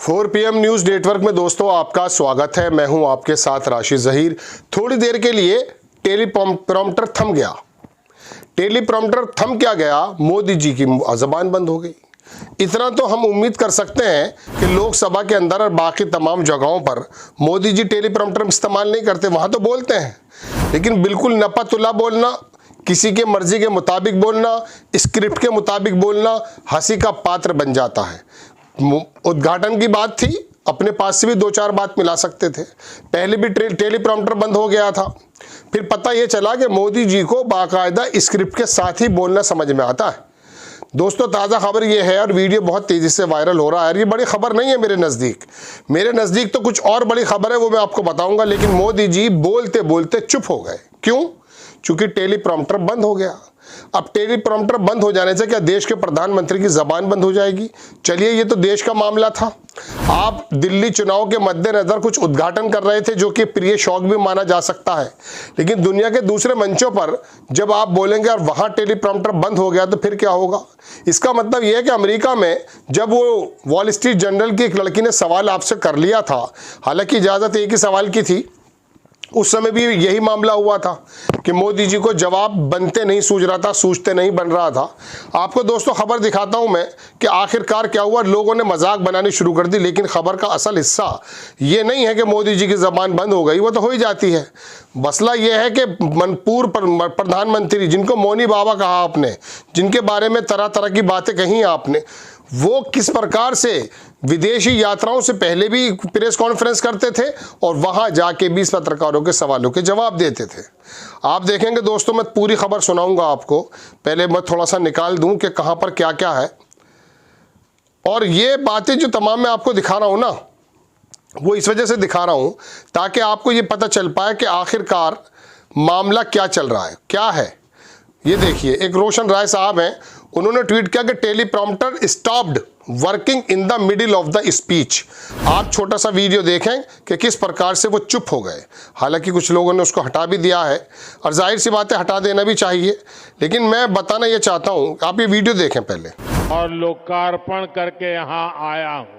4 PM news network में दोस्तों आपका स्वागत है। मैं हूं आपके साथ राशिद जहीर। थोड़ी देर के लिए टेलीप्रॉम्प्टर थम गया। टेलीप्रॉम्प्टर थम क्या गया, मोदी जी की जबान बंद हो गई। इतना तो हम उम्मीद कर सकते हैं कि लोकसभा के अंदर और बाकी तमाम जगहों पर मोदी जी टेलीप्रॉम्प्टर इस्तेमाल नहीं करते, वहां तो बोलते हैं, लेकिन बिल्कुल नपतुला बोलना, किसी के मर्जी के मुताबिक बोलना, स्क्रिप्ट के मुताबिक बोलना हंसी का पात्र बन जाता है। उद्घाटन की बात थी, अपने पास से भी 2-4 बात मिला सकते थे। पहले भी टेलीप्रॉम्प्टर बंद हो गया था, फिर पता यह चला कि मोदी जी को बाकायदा स्क्रिप्ट के साथ ही बोलना समझ में आता है। दोस्तों ताज़ा खबर यह है, और वीडियो बहुत तेज़ी से वायरल हो रहा है। ये बड़ी खबर नहीं है मेरे नज़दीक तो कुछ और बड़ी खबर है, वो मैं आपको बताऊंगा। लेकिन मोदी जी बोलते बोलते चुप हो गए। क्यों? चूंकि टेलीप्रॉम्प्टर बंद हो गया। अब टेलीप्रॉम्प्टर बंद हो जाने से क्या देश के प्रधानमंत्री की जबान बंद हो जाएगी? चलिए, ये तो देश का मामला था। आप दिल्ली चुनाव के मद्देनजर कुछ उद्घाटन कर रहे थे, जो कि प्रिय शौक भी माना जा सकता है। लेकिन दुनिया के दूसरे मंचों पर जब आप बोलेंगे और वहां टेलीप्रॉम्प्टर बंद हो गया, तो फिर क्या होगा? इसका मतलब यह है कि अमेरिका में जब वो वॉल स्ट्रीट जर्नल की एक लड़की ने सवाल आपसे कर लिया था, हालांकि इजाजत एक ही सवाल की थी, उस समय भी यही मामला हुआ था कि मोदी जी को जवाब बनते नहीं सूझ रहा था, सूझते नहीं बन रहा था। आपको दोस्तों खबर दिखाता हूं मैं कि आखिरकार क्या हुआ। लोगों ने मजाक बनानी शुरू कर दी, लेकिन खबर का असल हिस्सा ये नहीं है कि मोदी जी की जबान बंद हो गई, वो तो हो ही जाती है। मसला यह है कि पूर्व प्रधानमंत्री, जिनको मौनी बाबा कहा आपने, जिनके बारे में तरह तरह की बातें कही आपने, वो किस प्रकार से विदेशी यात्राओं से पहले भी प्रेस कॉन्फ्रेंस करते थे और वहां जाके 20 पत्रकारों के सवालों के जवाब देते थे। आप देखेंगे दोस्तों, मैं पूरी खबर सुनाऊंगा आपको। पहले मैं थोड़ा सा निकाल दूं कि कहां पर क्या क्या है। और ये बातें जो तमाम मैं आपको दिखा रहा हूं ना, वो इस वजह से दिखा रहा हूं ताकि आपको ये पता चल पाए कि आखिरकार मामला क्या चल रहा है, क्या है। ये देखिए, एक रोशन राय साहब हैं, उन्होंने ट्वीट किया कि teleprompter stopped working in the middle of the speech. आप छोटा सा वीडियो देखें कि किस प्रकार से वो चुप हो गए। हालांकि कुछ लोगों ने उसको हटा भी दिया है, और जाहिर सी बात है हटा देना भी चाहिए, लेकिन मैं बताना ये चाहता हूं, आप ये वीडियो देखें पहले। और लोकार्पण करके यहां आया हूं।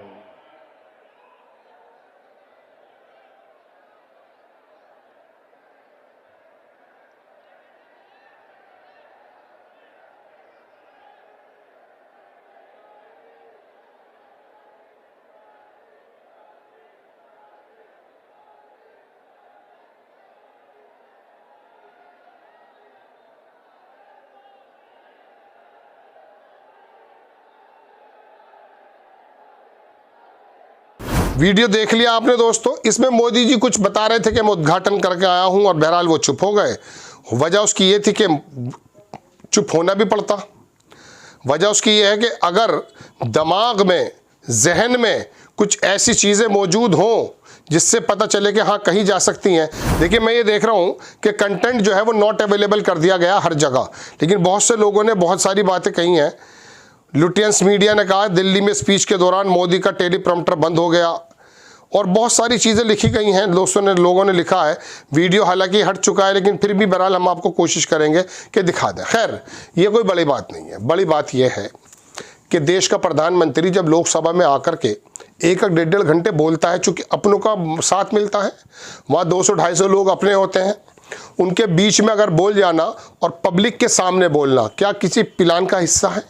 वीडियो देख लिया आपने दोस्तों। इसमें मोदी जी कुछ बता रहे थे कि मैं उद्घाटन करके आया हूं, और बहरहाल वो चुप हो गए। वजह उसकी ये थी कि चुप होना भी पड़ता। वजह उसकी ये है कि अगर दिमाग में, जहन में कुछ ऐसी चीज़ें मौजूद हों जिससे पता चले कि हाँ कहीं जा सकती हैं। देखिए, मैं ये देख रहा हूँ कि कंटेंट जो है वो नॉट अवेलेबल कर दिया गया हर जगह, लेकिन बहुत से लोगों ने बहुत सारी बातें कही हैं। लुटियंस मीडिया ने कहा दिल्ली में स्पीच के दौरान मोदी का टेलीप्रॉम्प्टर बंद हो गया, और बहुत सारी चीज़ें लिखी गई हैं। लोगों ने लिखा है। वीडियो हालांकि हट चुका है, लेकिन फिर भी बहरहाल हम आपको कोशिश करेंगे कि दिखा दें। खैर, ये कोई बड़ी बात नहीं है। बड़ी बात यह है कि देश का प्रधानमंत्री जब लोकसभा में आकर के 1-1.5 घंटे बोलता है, चूँकि अपनों का साथ मिलता है, वहाँ 200-250 लोग अपने होते हैं, उनके बीच में अगर बोल जाना और पब्लिक के सामने बोलना क्या किसी प्लान का हिस्सा है?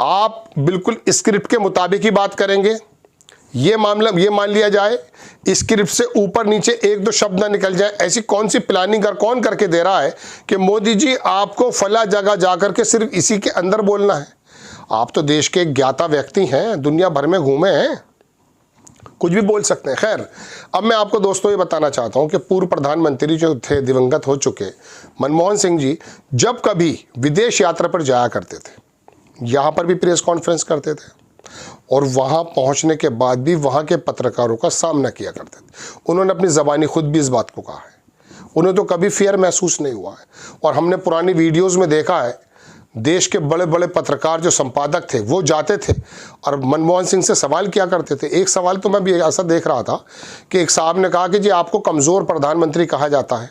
आप बिल्कुल स्क्रिप्ट के मुताबिक ही बात करेंगे, ये मामला ये मान लिया जाए, स्क्रिप्ट से ऊपर नीचे 1-2 शब्द ना निकल जाए। ऐसी कौन सी प्लानिंग कौन करके दे रहा है कि मोदी जी आपको फला जगह जाकर के सिर्फ इसी के अंदर बोलना है? आप तो देश के एक ज्ञाता व्यक्ति हैं, दुनिया भर में घूमे हैं, कुछ भी बोल सकते हैं। खैर, अब मैं आपको दोस्तों ये बताना चाहता हूं कि पूर्व प्रधानमंत्री जो थे, दिवंगत हो चुके मनमोहन सिंह जी, जब कभी विदेश यात्रा पर जाया करते थे, यहाँ पर भी प्रेस कॉन्फ्रेंस करते थे, और वहाँ पहुँचने के बाद भी वहाँ के पत्रकारों का सामना किया करते थे। उन्होंने अपनी ज़बानी खुद भी इस बात को कहा है। उन्हें तो कभी फियर महसूस नहीं हुआ है। और हमने पुरानी वीडियोज़ में देखा है, देश के बड़े बड़े पत्रकार जो संपादक थे वो जाते थे और मनमोहन सिंह से सवाल किया करते थे। एक सवाल तो मैं भी ऐसा देख रहा था कि एक साहब ने कहा कि जी आपको कमज़ोर प्रधानमंत्री कहा जाता है,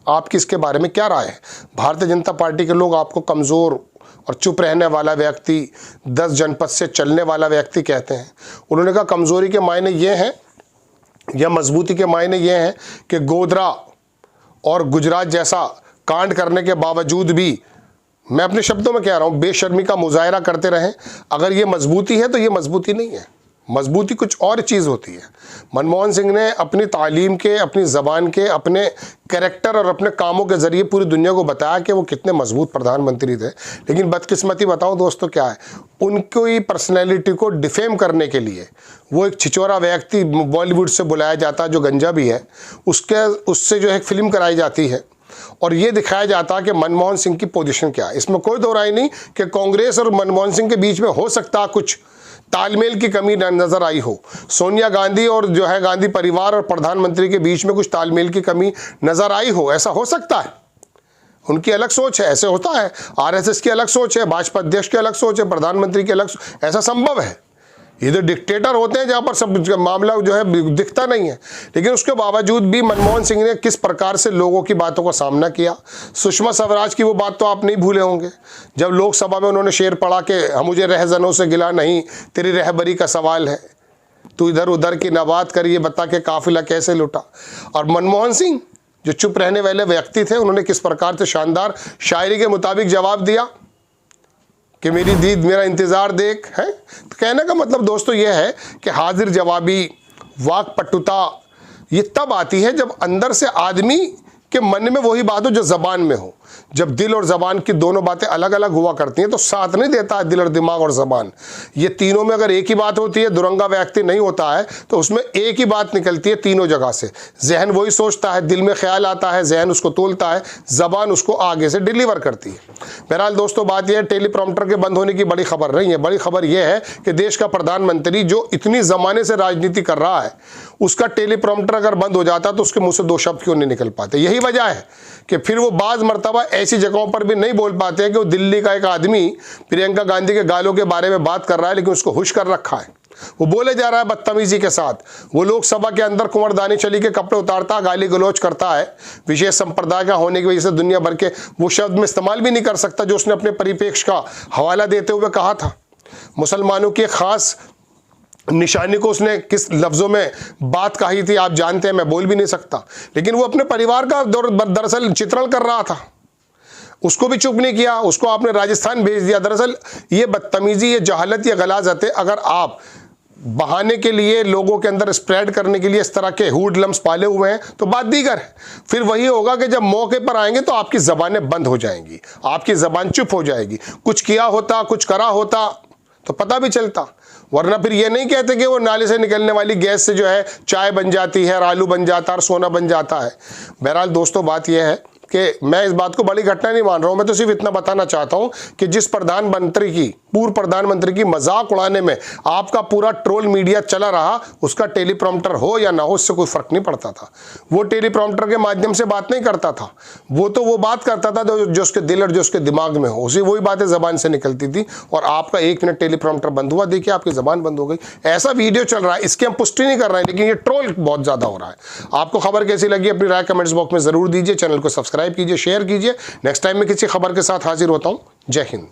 आपकी इसके बारे में क्या राय है? भारतीय जनता पार्टी के लोग आपको कमज़ोर और चुप रहने वाला व्यक्ति 10 जनपद से चलने वाला व्यक्ति कहते हैं। उन्होंने कहा कमज़ोरी के मायने ये हैं या मजबूती के मायने ये हैं कि गोधरा और गुजरात जैसा कांड करने के बावजूद भी, मैं अपने शब्दों में कह रहा हूँ, बेशर्मी का मुजाहरा करते रहें। अगर ये मजबूती है तो ये मजबूती नहीं है, मजबूती कुछ और चीज़ होती है। मनमोहन सिंह ने अपनी तालीम के, अपनी ज़बान के, अपने कैरेक्टर और अपने कामों के ज़रिए पूरी दुनिया को बताया कि वो कितने मजबूत प्रधानमंत्री थे। लेकिन बदकिस्मती बताऊं दोस्तों क्या है, उनकी पर्सनैलिटी को डिफेम करने के लिए वो एक छिचोरा व्यक्ति बॉलीवुड से बुलाया जाता है जो गंजा भी है, उससे जो है फिल्म कराई जाती है और ये दिखाया जाता है कि मनमोहन सिंह की पोजीशन क्या है। इसमें कोई दो राय नहीं कि कांग्रेस और मनमोहन सिंह के बीच में हो सकता है कुछ तालमेल की कमी नजर आई हो। सोनिया गांधी और जो है गांधी परिवार और प्रधानमंत्री के बीच में कुछ तालमेल की कमी नजर आई हो, ऐसा हो सकता है। उनकी अलग सोच है, ऐसे होता है। आरएसएस की अलग सोच है, भाजपा अध्यक्ष की अलग सोच है, प्रधानमंत्री की अलग, ऐसा संभव है। ये तो डिक्टेटर होते हैं जहाँ पर सब मामला जो है दिखता नहीं है। लेकिन उसके बावजूद भी मनमोहन सिंह ने किस प्रकार से लोगों की बातों का सामना किया। सुषमा स्वराज की वो बात तो आप नहीं भूले होंगे, जब लोकसभा में उन्होंने शेर पढ़ा कि मुझे रहजनों से गिला नहीं, तेरी रहबरी का सवाल है, तू इधर उधर की न बात कर, ये बता के काफिला कैसे लुटा। और मनमोहन सिंह जो चुप रहने वाले व्यक्ति थे, उन्होंने किस प्रकार से शानदार शायरी के मुताबिक जवाब दिया कि मेरी दीद मेरा इंतज़ार देख है। तो कहने का मतलब दोस्तों यह है कि हाजिर जवाबी, वाकपटुता ये तब आती है जब अंदर से आदमी के मन में वही बात हो जो ज़बान में हो। जब दिल और ज़बान की दोनों बातें अलग अलग हुआ करती हैं तो साथ नहीं देता है दिल और दिमाग और ज़बान। ये तीनों में अगर एक ही बात होती है, दुरंगा व्यक्ति नहीं होता है, तो उसमें एक ही बात निकलती है तीनों जगह से। जहन वही सोचता है, दिल में ख्याल आता है, जहन उसको तोलता है, ज़बान उसको आगे से डिलीवर करती है। बहरहाल दोस्तों बात यह है, टेलीप्रॉम्प्टर के बंद होने की बड़ी खबर नहीं है। बड़ी खबर यह है कि देश का प्रधानमंत्री जो इतनी ज़माने से राजनीति कर रहा है, उसका टेलीप्रॉम्प्टर अगर बंद हो जाता तो उसके मुँह से 2 शब्द क्यों नहीं निकल पाते। यही वजह है कि फिर वो बाज़ मरतबा ऐसी जगहों पर भी नहीं बोल पाते हैं कि वो दिल्ली का एक आदमी प्रियंका गांधी के गालों के बारे में बात कर रहा है, लेकिन उसको हुश कर रखा है, वो बोले जा रहा है बदतमीजी के साथ। वो लोकसभा के अंदर कुंवरदानी चली के कपड़े उतारता, गाली गलौज करता है, विशेष संप्रदाय का होने की वजह से दुनिया भर के वो शब्द में इस्तेमाल भी नहीं कर सकता जो उसने अपने परिप्रेक्ष्य का हवाला देते हुए कहा था। मुसलमानों की खास निशानी को उसने किस लफ्ज़ों में बात कही थी आप जानते हैं, मैं बोल भी नहीं सकता। लेकिन वो अपने परिवार का दरअसल चित्रण कर रहा था, उसको भी चुप नहीं किया, उसको आपने राजस्थान भेज दिया। दरअसल ये बदतमीजी, ये जहालत, ये गलाजत अगर आप बहाने के लिए लोगों के अंदर स्प्रेड करने के लिए इस तरह के हुड लम्स पाले हुए हैं तो बात दीगर है। फिर वही होगा कि जब मौके पर आएंगे तो आपकी ज़बानें बंद हो जाएंगी, आपकी ज़बान चुप हो जाएगी। कुछ किया होता, कुछ करा होता तो पता भी चलता, वरना फिर ये नहीं कहते कि वो नाले से निकलने वाली गैस से जो है चाय बन जाती है और आलू बन जाता है और सोना बन जाता है। बहरहाल दोस्तों बात यह है कि मैं इस बात को बड़ी घटना नहीं मान रहा हूं, मैं तो सिर्फ इतना बताना चाहता हूं कि जिस प्रधानमंत्री की, पूर्व प्रधानमंत्री की मजाक उड़ाने में आपका पूरा ट्रोल मीडिया चला रहा, उसका टेलीप्रॉम्प्टर हो या ना हो उससे कोई फर्क नहीं पड़ता था। वो टेलीप्रॉम्प्टर के माध्यम से बात नहीं करता था, वो बात करता था जो उसके दिल और जो उसके दिमाग में हो, उसी वही बातें जबान से निकलती थी। और आपका 1 मिनट टेलीप्रॉम्प्टर बंद हुआ, देखिए आपकी जबान बंद हो गई। ऐसा वीडियो चल रहा है, इसकी हम पुष्टि नहीं कर रहे हैं, लेकिन ये ट्रोल बहुत ज्यादा हो रहा है। आपको खबर कैसी लगी अपनी राय कमेंट्स बॉक्स में जरूर दीजिए। चैनल को सब्सक्राइब कीजिए, शेयर कीजिए। नेक्स्ट टाइम में किसी खबर के साथ हाजिर होता हूं। जय हिंद।